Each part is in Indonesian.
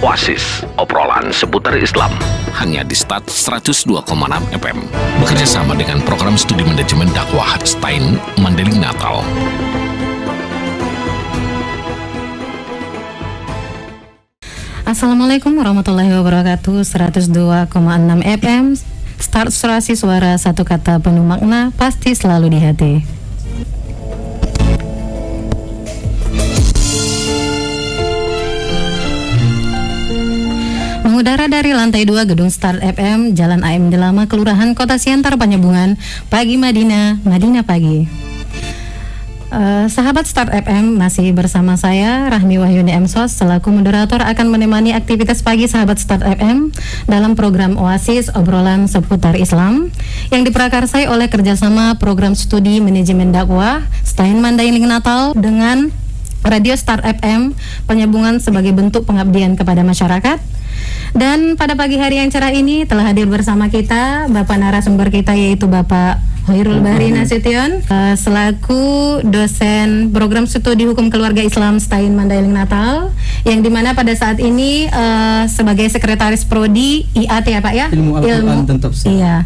Oasis, obrolan seputar Islam. Hanya di Start 102,6 FM. Bekerja sama dengan program studi manajemen dakwah Stein Mandailing Natal. Assalamualaikum warahmatullahi wabarakatuh. 102,6 FM. Start Surasi Suara, satu kata penuh makna, pasti selalu di hati. Mengudara dari lantai 2 gedung Start FM, Jalan AM Delama, Kelurahan Kota Siantar, Penyambungan, Pagi Madinah, Madinah Pagi. Sahabat Start FM, masih bersama saya Rahmi Wahyuni Emsos selaku moderator akan menemani aktivitas pagi sahabat Start FM dalam program Oasis, obrolan seputar Islam yang diprakarsai oleh kerjasama program studi manajemen dakwah Stein Mandailing Natal dengan Radio Start FM, penyambungan sebagai bentuk pengabdian kepada masyarakat. Dan pada pagi hari yang cerah ini telah hadir bersama kita Bapak narasumber kita, yaitu Bapak Hoirul Bahri Nasution selaku dosen program studi hukum keluarga Islam Stein Mandailing Natal, yang dimana pada saat ini sebagai sekretaris prodi IAT ya Pak ya, ilmu Al-Quran dan Tafsir. Iya.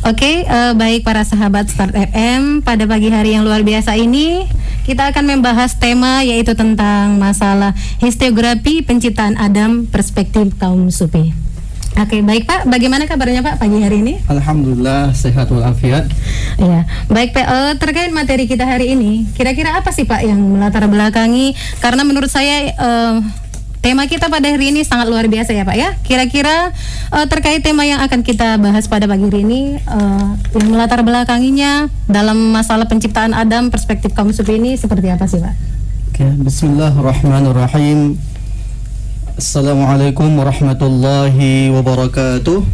Oke, baik para sahabat Start FM, pada pagi hari yang luar biasa ini kita akan membahas tema yaitu tentang masalah historiografi penciptaan Adam, perspektif kaum sufi. Oke, baik Pak, bagaimana kabarnya Pak pagi hari ini? Alhamdulillah sehat walafiat. Iya, baik Pak, terkait materi kita hari ini, kira-kira apa sih Pak yang melatar belakangi? Karena menurut saya tema kita pada hari ini sangat luar biasa ya Pak ya. Kira-kira terkait tema yang akan kita bahas pada pagi hari ini, yang melatar belakanginya dalam masalah penciptaan Adam, perspektif kaum sufi ini seperti apa sih Pak? Oke, bismillahirrahmanirrahim. Assalamualaikum warahmatullahi wabarakatuh.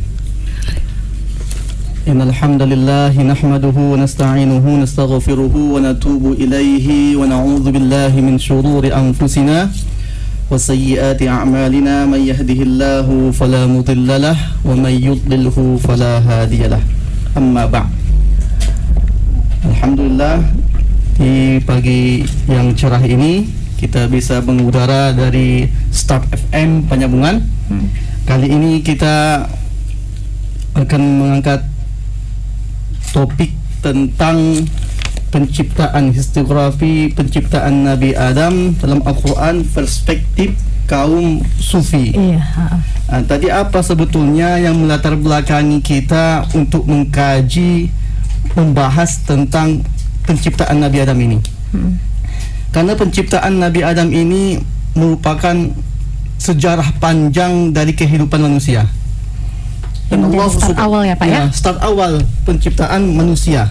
Innal hamdalillah nahmaduhu wa nasta'inuhu wa nastaghfiruhu wa natubu ilaihi wa na'udzu billahi min shururi anfusina wa sayyiati a'malina, man yahdihillahu fala mudilla lahu wa man yudlilhu fala hadiya lahu. Amma ba'd. Alhamdulillah, di pagi yang cerah ini kita bisa mengudara dari Start FM Penyambungan. Kali ini kita akan mengangkat topik tentang penciptaan historiografi penciptaan Nabi Adam dalam Al-Quran, perspektif kaum sufi. Iya. Tadi apa sebetulnya yang melatar belakangi kita untuk mengkaji, membahas tentang penciptaan Nabi Adam ini? Karena penciptaan Nabi Adam ini merupakan sejarah panjang dari kehidupan manusia. Dan Allah start awal ya Pak ya? Start awal penciptaan manusia.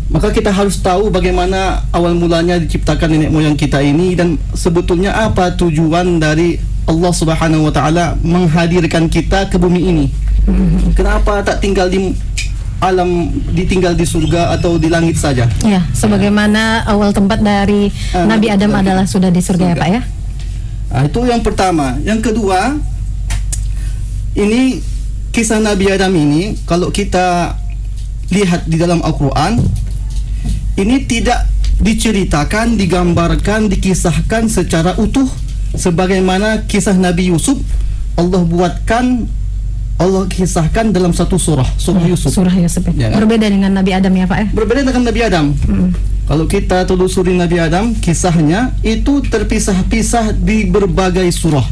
Maka kita harus tahu bagaimana awal mulanya diciptakan nenek moyang kita ini, dan sebetulnya apa tujuan dari Allah Subhanahu wa Ta'ala menghadirkan kita ke bumi ini. Kenapa tak tinggal di alam, ditinggal di surga atau di langit saja? Ya, sebagaimana awal tempat dari Nabi Adam adalah sudah di surga ya Pak ya? Itu yang pertama. Yang kedua, ini kisah Nabi Adam ini kalau kita lihat di dalam Al-Quran, ini tidak diceritakan, digambarkan, dikisahkan secara utuh sebagaimana kisah Nabi Yusuf. Allah kisahkan dalam satu surah Yusuf. Surah Yusuf. Ya, berbeda dengan Nabi Adam ya Pak ya? Berbeda dengan Nabi Adam. Kalau kita telusuri Nabi Adam, kisahnya itu terpisah-pisah di berbagai surah.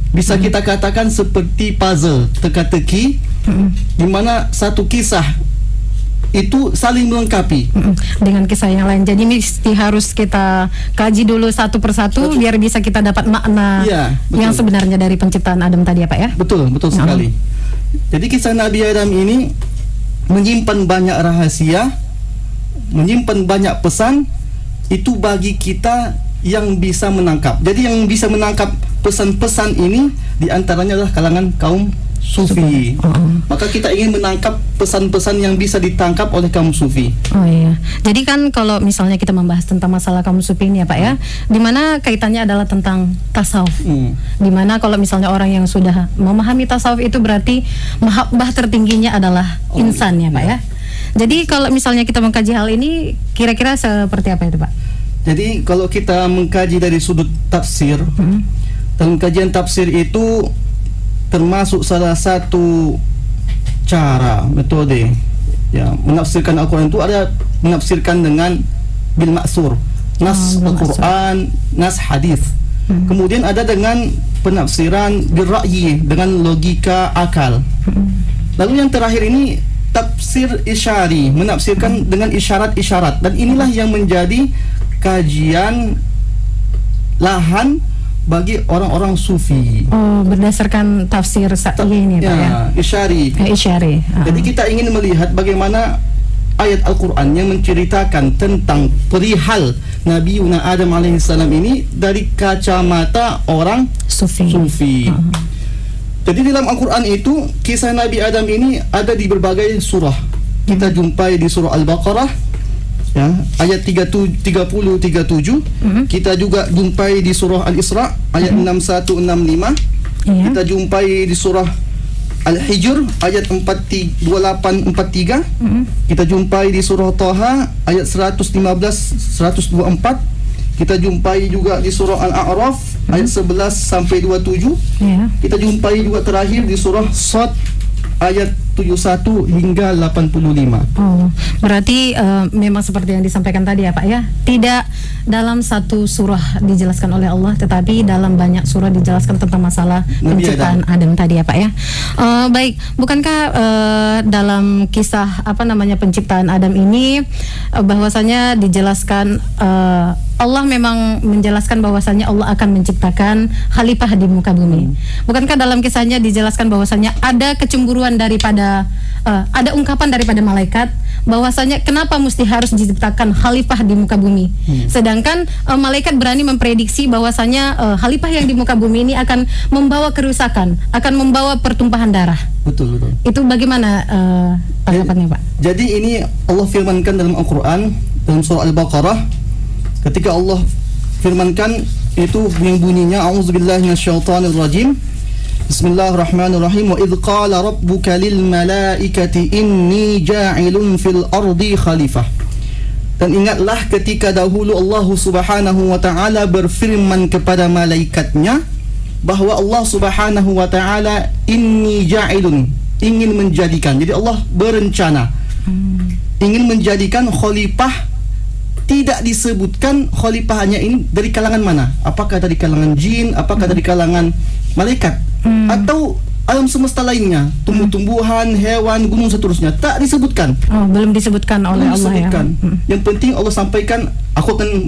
Bisa kita katakan seperti puzzle, teka-teki, di mana satu kisah itu saling melengkapi dengan kisah yang lain. Jadi mesti harus kita kaji dulu satu persatu biar bisa kita dapat makna yang sebenarnya dari penciptaan Adam tadi ya Pak ya? Betul sekali. Jadi kisah Nabi Adam ini menyimpan banyak rahasia, menyimpan banyak pesan, itu bagi kita yang bisa menangkap. Jadi yang bisa menangkap pesan-pesan ini diantaranya adalah kalangan kaum sufi. Maka kita ingin menangkap pesan-pesan yang bisa ditangkap oleh kaum sufi. Oh iya. Jadi kan kalau misalnya kita membahas tentang masalah kaum sufi ini ya Pak ya, dimana kaitannya adalah tentang tasawuf. Dimana kalau misalnya orang yang sudah memahami tasawuf itu berarti mahabbah tertingginya adalah insan ya Pak ya. Jadi kalau misalnya kita mengkaji hal ini, kira-kira seperti apa itu Pak? Jadi kalau kita mengkaji dari sudut tafsir, dalam kajian tafsir itu termasuk salah satu cara, metode ya menafsirkan Al-Quran itu ada menafsirkan dengan bil ma'sur, nas Al-Quran, nas hadis. Kemudian ada dengan penafsiran bil ra'yi, dengan logika akal. Lalu yang terakhir ini tafsir isyari, menafsirkan dengan isyarat-isyarat, dan inilah yang menjadi kajian lahan bagi orang-orang sufi. Oh, berdasarkan tafsir ini Pak ya? Isyari. Isyari. Jadi kita ingin melihat bagaimana ayat Al-Quran yang menceritakan tentang perihal Nabi Yuna Adam alaihissalam ini dari kacamata orang sufi. Jadi dalam Al-Quran itu kisah Nabi Adam ini ada di berbagai surah. Kita jumpai di surah Al-Baqarah ya, ayat 37. Kita juga jumpai di surah Al-Isra ayat 61-65. Kita jumpai di surah Al-Hijr ayat 28-43. Kita jumpai di surah Taha ayat 115-124. Kita jumpai juga di surah Al-A'raf ayat 11-27. Kita jumpai juga terakhir di surah Shad ayat 71 hingga 85. Oh, berarti memang seperti yang disampaikan tadi ya Pak ya, tidak dalam satu surah dijelaskan oleh Allah, tetapi dalam banyak surah dijelaskan tentang masalah penciptaan Adam tadi ya Pak ya. Baik, bukankah dalam kisah penciptaan Adam ini bahwasanya dijelaskan Allah memang menjelaskan bahwasanya Allah akan menciptakan khalifah di muka bumi. Bukankah dalam kisahnya dijelaskan bahwasanya ada kecemburuan daripada ada ungkapan daripada malaikat bahwasanya kenapa mesti harus diciptakan khalifah di muka bumi, sedangkan malaikat berani memprediksi bahwasanya khalifah yang di muka bumi ini akan membawa kerusakan, akan membawa pertumpahan darah. Betul. Itu bagaimana tanggapannya Pak? Jadi ini Allah firmankan dalam Al-Quran dalam surah Al-Baqarah, ketika Allah firmankan itu yang bunyinya a'udzubillahi minasyaitonirrajim. Bismillahirrahmanirrahim. Wa idh qala rabbuka lil malaikati inni ja'ilun fil ardi khalifah. Dan ingatlah ketika dahulu Allah Subhanahu wa taala berfirman kepada malaikatnya bahwa Allah Subhanahu wa taala inni ja'ilun, ingin menjadikan. Jadi Allah berencana ingin menjadikan khalifah. Tidak disebutkan khalifahnya ini dari kalangan mana? Apakah dari kalangan jin, apakah dari kalangan malaikat, atau alam semesta lainnya, tumbuh-tumbuhan, hewan, gunung seterusnya. Tak disebutkan. Oh, belum disebutkan oleh Allah ya. Yang penting Allah sampaikan, aku akan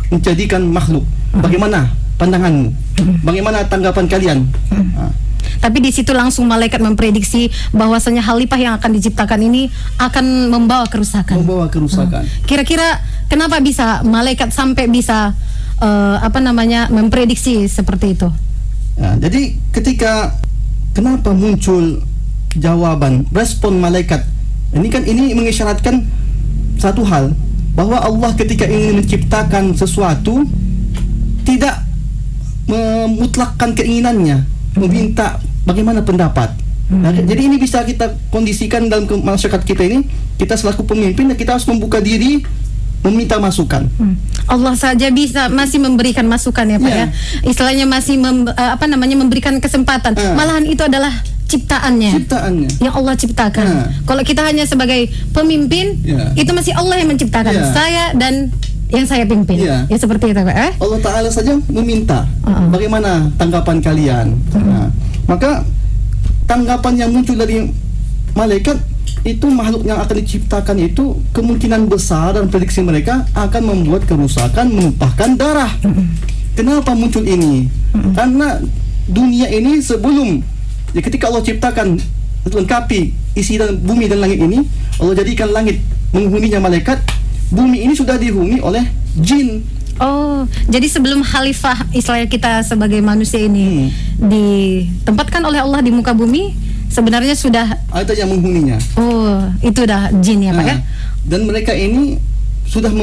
menjadikan makhluk. Bagaimana pandanganmu? Bagaimana tanggapan kalian? Tapi di situ langsung malaikat memprediksi bahwasanya khalifah yang akan diciptakan ini akan membawa kerusakan. Kira-kira kenapa bisa malaikat sampai bisa memprediksi seperti itu? Nah, jadi kenapa muncul jawaban, respon malaikat? Ini mengisyaratkan satu hal, bahwa Allah ketika ingin menciptakan sesuatu tidak memutlakkan keinginannya, meminta bagaimana pendapat. Nah, jadi ini bisa kita kondisikan dalam masyarakat kita ini. Kita selaku pemimpin, kita harus membuka diri, meminta masukan. Allah saja masih memberikan masukan ya Pak ya. Istilahnya masih memberikan kesempatan. Malahan itu adalah ciptaannya yang Allah ciptakan. Kalau kita hanya sebagai pemimpin, itu masih Allah yang menciptakan. Saya dan yang saya pimpin. Ya seperti itu Pak. Allah Ta'ala saja meminta bagaimana tanggapan kalian. Maka tanggapan yang muncul dari malaikat itu, makhluk yang akan diciptakan itu kemungkinan besar dan prediksi mereka akan membuat kerusakan, menumpahkan darah. Kenapa muncul ini? Karena dunia ini sebelum ketika Allah ciptakan lengkapi isi dan bumi dan langit ini, Allah jadikan langit menghuninya malaikat, bumi ini sudah dihuni oleh jin. Oh, jadi sebelum khalifah Israel kita sebagai manusia ini ditempatkan oleh Allah di muka bumi, sebenarnya sudah ada yang menghuninya. Oh, itu udah jin ya Pak ya? Dan mereka ini sudah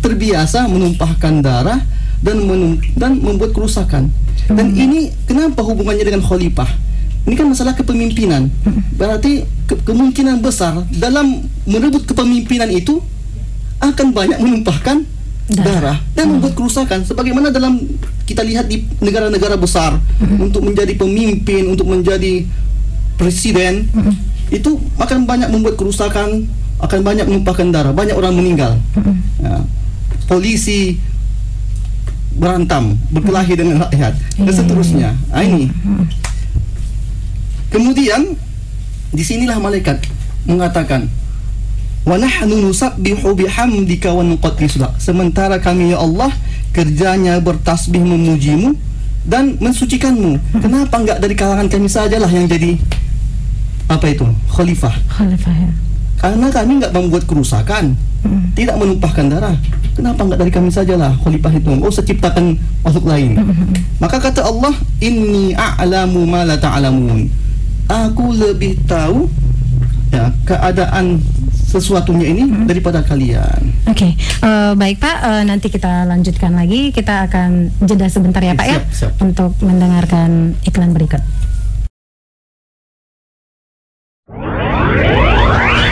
terbiasa menumpahkan darah dan membuat kerusakan. Dan ini kenapa hubungannya dengan khalifah? Ini kan masalah kepemimpinan. Berarti kemungkinan besar dalam merebut kepemimpinan itu akan banyak menumpahkan darah dan membuat kerusakan, sebagaimana dalam kita lihat di negara-negara besar untuk menjadi pemimpin, untuk menjadi presiden, itu akan banyak membuat kerusakan, akan banyak menumpahkan darah, banyak orang meninggal. Ya. Polisi berantam, berkelahi dengan rakyat, dan seterusnya. Ini. Kemudian disinilah malaikat mengatakan, wa nahnu nusabbihu bihamdika wa nuqaddisu lak. Sementara kami ya Allah kerjanya bertasbih memujimu dan mensucikanmu. Kenapa enggak dari kalangan kami sajalah yang jadi khalifah? Khalifah, ya. Karena kami enggak membuat kerusakan, tidak menumpahkan darah. Kenapa enggak dari kami sajalah khalifah itu? Oh, saya ciptakan makhluk lain. Maka kata Allah, inni a'lamu ma la ta'lamun. Aku lebih tahu ya keadaan sesuatunya ini daripada kalian. Oke, baik Pak, nanti kita lanjutkan lagi. Kita akan jeda sebentar ya Pak, siap. Untuk mendengarkan iklan berikut.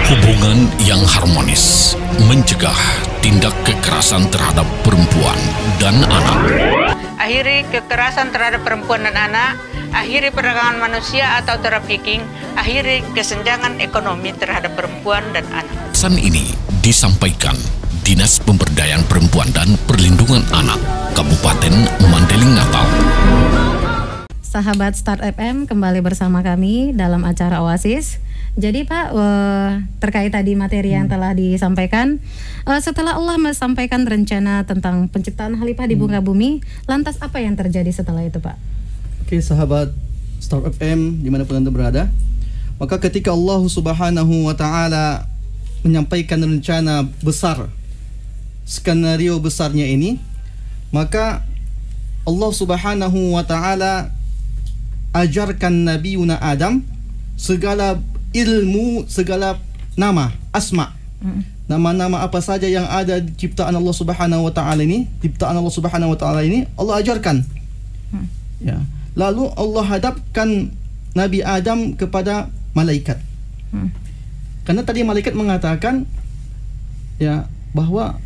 Hubungan yang harmonis mencegah tindak kekerasan terhadap perempuan dan anak. Akhiri kekerasan terhadap perempuan dan anak, akhiri perdagangan manusia atau trafficking, akhiri kesenjangan ekonomi terhadap perempuan dan anak. Pesan ini disampaikan Dinas Pemberdayaan Perempuan dan Perlindungan Anak Kabupaten Mandailing Natal. Sahabat Start FM, kembali bersama kami dalam acara Oasis. Jadi Pak, terkait tadi materi yang telah disampaikan, setelah Allah menyampaikan rencana tentang penciptaan khalifah di muka bumi, lantas apa yang terjadi setelah itu Pak? Oke, sahabat Start FM dimanapun Anda berada, maka ketika Allah Subhanahu wa Ta'ala menyampaikan rencana besar, skenario besarnya ini, maka Allah Subhanahu wa Ta'ala ajarkan Nabi Yuna Adam segala ilmu, segala nama, asma, nama-nama apa saja yang ada di ciptaan Allah Subhanahu wa Ta'ala ini, ciptaan Allah Subhanahu wa Ta'ala ini Allah ajarkan. Ya. Lalu Allah hadapkan Nabi Adam kepada malaikat. Karena tadi malaikat mengatakan ya bahwa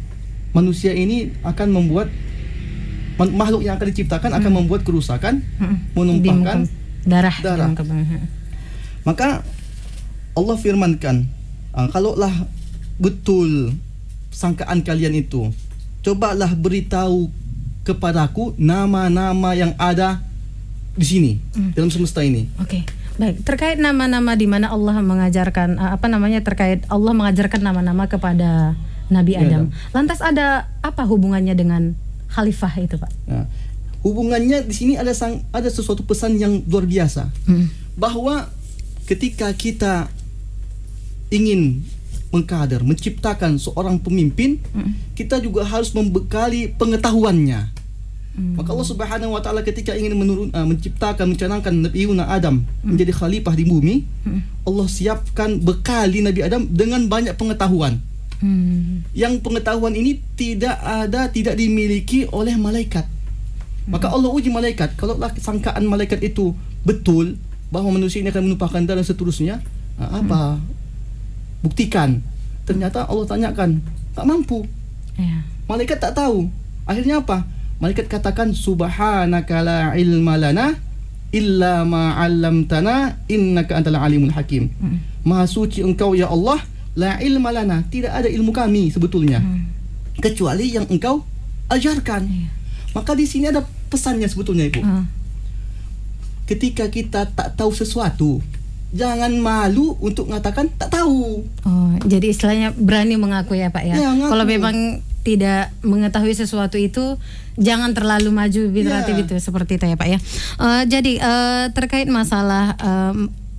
manusia ini akan membuat makhluk yang akan diciptakan akan membuat kerusakan, menumpahkan darah. Maka Allah firmankan, kalaulah betul sangkaan kalian itu, cobalah beritahu kepadaku nama-nama yang ada di sini dalam semesta ini. Oke. Baik, terkait nama-nama di mana Allah mengajarkan terkait Allah mengajarkan nama-nama kepada Nabi Adam. Lantas ada apa hubungannya dengan khalifah itu, Pak? Nah, hubungannya di sini ada sesuatu pesan yang luar biasa. Bahwa ketika kita ingin mengkader, menciptakan seorang pemimpin, kita juga harus membekali pengetahuannya. Maka Allah Subhanahu wa Ta'ala ketika ingin menciptakan, mencanangkan Nabi Yuna Adam menjadi khalifah di bumi, Allah siapkan bekali Nabi Adam dengan banyak pengetahuan. Yang pengetahuan ini tidak dimiliki oleh malaikat. Maka Allah uji malaikat, kalaulah sangkaan malaikat itu betul bahwa manusia ini akan menumpahkan darah dan seterusnya, apa? Buktikan. Ternyata Allah tanyakan, tak mampu. Malaikat tak tahu. Akhirnya apa? Malaikat katakan, subhanaka la ilma lana illa ma 'allamtana innaka antal alimul hakim. Maha suci engkau ya Allah, la ilma lana, tidak ada ilmu kami sebetulnya kecuali yang engkau ajarkan. Maka di sini ada pesannya sebetulnya, Ibu. Ketika kita tak tahu sesuatu, jangan malu untuk mengatakan tak tahu. Oh, jadi istilahnya berani mengaku ya Pak ya. Kalau memang tidak mengetahui sesuatu itu, jangan terlalu maju gitu seperti itu ya Pak ya. Jadi terkait masalah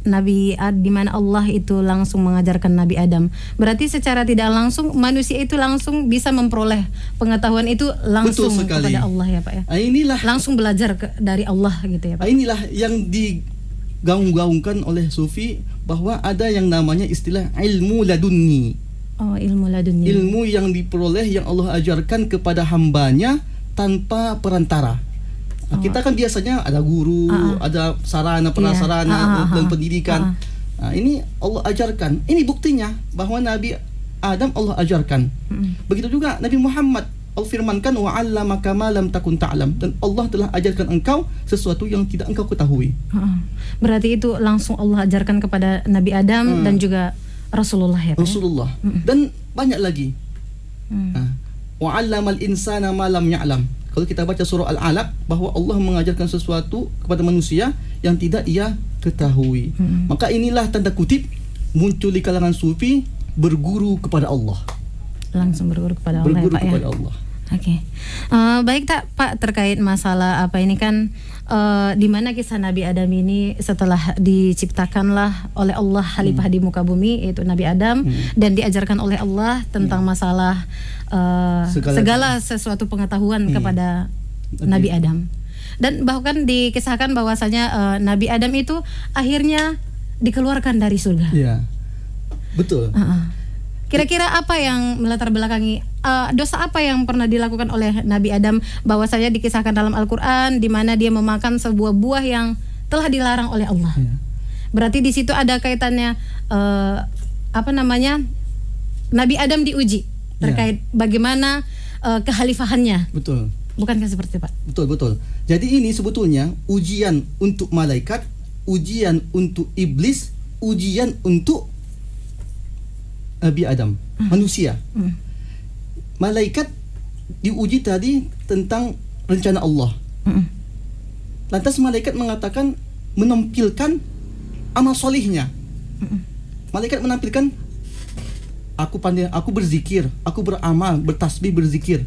Nabi di mana Allah itu langsung mengajarkan Nabi Adam, berarti secara tidak langsung manusia itu langsung bisa memperoleh pengetahuan itu langsung kepada Allah ya Pak ya. Inilah langsung belajar dari Allah gitu ya Pak. Inilah yang digaung-gaungkan oleh Sufi, bahwa ada yang namanya istilah ilmu ladunni. Oh, ilmu ladunni. Ilmu yang diperoleh, yang Allah ajarkan kepada hambanya tanpa perantara. Kita kan biasanya ada guru, ada sarana prasarana dan pendidikan. Ini Allah ajarkan. Ini buktinya bahwa Nabi Adam Allah ajarkan. Begitu juga Nabi Muhammad Allah firmankan wa 'allamaka ma lam takun ta'lam, dan Allah telah ajarkan engkau sesuatu yang tidak engkau ketahui. Berarti itu langsung Allah ajarkan kepada Nabi Adam dan juga Rasulullah ya Pak? Rasulullah. Dan banyak lagi. Wa 'allamal insana ma lam ya'lam. Kalau kita baca surah Al-Alaq, bahwa Allah mengajarkan sesuatu kepada manusia yang tidak ia ketahui. Maka inilah tanda kutip muncul di kalangan sufi berguru kepada Allah. Langsung berguru kepada Allah ya Pak ya? Allah. Oke. Baik Pak, terkait masalah apa ini kan di mana kisah Nabi Adam ini setelah diciptakanlah oleh Allah khalifah di muka bumi, yaitu Nabi Adam, dan diajarkan oleh Allah tentang masalah segala sesuatu pengetahuan kepada Nabi Adam. Dan bahkan dikisahkan bahwasanya Nabi Adam itu akhirnya dikeluarkan dari surga. Iya. Betul. Kira-kira apa yang melatar belakangi dosa apa yang pernah dilakukan oleh Nabi Adam, bahwasanya dikisahkan dalam Al-Qur'an di mana dia memakan sebuah buah yang telah dilarang oleh Allah. Berarti di situ ada kaitannya Nabi Adam diuji terkait bagaimana kekhalifahannya. Betul. Bukankah seperti itu, Pak? Betul. Jadi ini sebetulnya ujian untuk malaikat, ujian untuk iblis, ujian untuk Nabi Adam, manusia. Malaikat diuji tadi tentang rencana Allah. Lantas malaikat mengatakan, menampilkan amal solihnya. Malaikat menampilkan, aku pandai, aku berzikir, aku beramal, bertasbih, berzikir.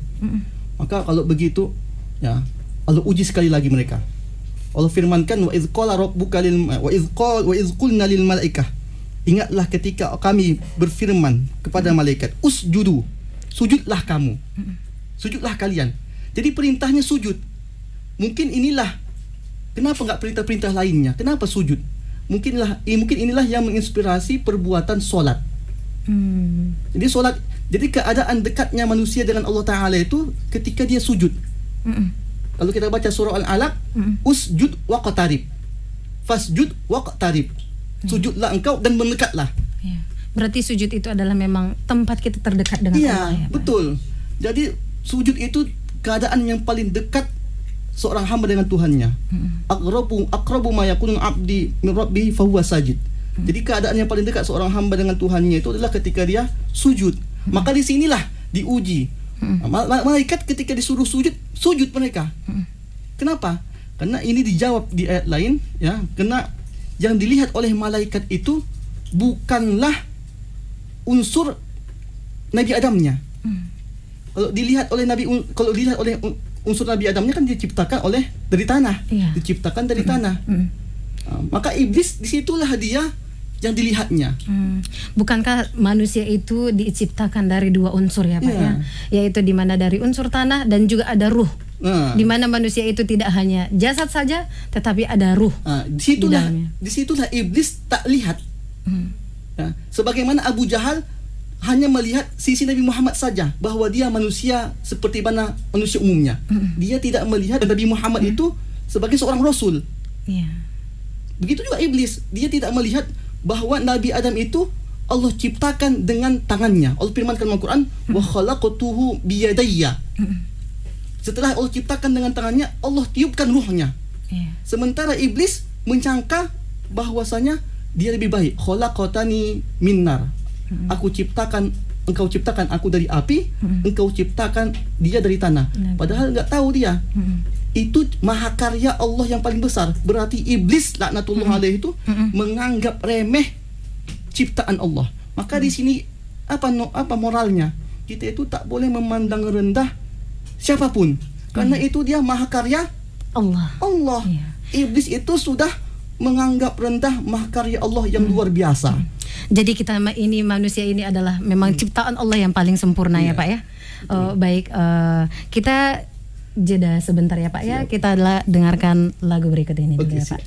Maka kalau begitu, ya Allah uji sekali lagi mereka. Allah firmankan, wa idz qala rabbuka lil wa idz qulna lil malaikah. Ingatlah ketika kami berfirman kepada malaikat, usjudu, sujudlah kamu, sujudlah kalian. Jadi perintahnya sujud. Mungkin inilah kenapa nggak perintah-perintah lainnya? Kenapa sujud? Mungkin inilah yang menginspirasi perbuatan solat. Jadi solat, jadi keadaan dekatnya manusia dengan Allah Ta'ala itu ketika dia sujud. Kalau kita baca surah Al-Alaq, usjud waqtarib, fasjud waqtarib, sujudlah engkau dan mendekatlah. Berarti sujud itu adalah memang tempat kita terdekat dengan Allah ya, betul. Jadi sujud itu keadaan yang paling dekat seorang hamba dengan Tuhannya. Aqrabu ma yakunu abdi min rabbihi fa huwa sajid. Jadi keadaan yang paling dekat seorang hamba dengan Tuhannya itu adalah ketika dia sujud. Maka di sinilah diuji. Malaikat ketika disuruh sujud mereka. Kenapa? Karena ini dijawab di ayat lain, ya. Karena yang dilihat oleh malaikat itu bukanlah unsur Nabi Adamnya. Kalau dilihat oleh unsur Nabi Adamnya kan diciptakan dari tanah, diciptakan dari tanah. Maka iblis disitulah dia yang dilihatnya. Bukankah manusia itu diciptakan dari dua unsur ya Pak ya? Yaitu di mana dari unsur tanah dan juga ada ruh. Di mana manusia itu tidak hanya jasad saja, tetapi ada ruh. Disitulah iblis tak lihat. Ya, sebagaimana Abu Jahal hanya melihat sisi Nabi Muhammad saja, bahwa dia manusia seperti mana manusia umumnya. Dia tidak melihat Nabi Muhammad itu sebagai seorang rasul. Begitu juga iblis, dia tidak melihat bahwa Nabi Adam itu Allah ciptakan dengan tangannya. Allah firmankan dalam Al-Quran, wa khalaqtuhu biyadayya. Setelah Allah ciptakan dengan tangannya, Allah tiupkan ruhnya. Sementara iblis menyangka bahwasanya dia lebih baik. Khalaqtani min nar. Engkau ciptakan aku dari api, engkau ciptakan dia dari tanah. Padahal enggak tahu dia. Itu mahakarya Allah yang paling besar. Berarti iblis laknatullah alaihi itu menganggap remeh ciptaan Allah. Maka di sini apa moralnya? Kita itu tak boleh memandang rendah siapapun, karena itu dia mahakarya Allah. Iblis itu sudah menganggap rendah mahakarya Allah yang luar biasa. Jadi kita ini manusia ini adalah memang ciptaan Allah yang paling sempurna ya Pak ya. Baik, kita jeda sebentar ya Pak ya. Kita dengarkan lagu berikut ini dulu ya Pak.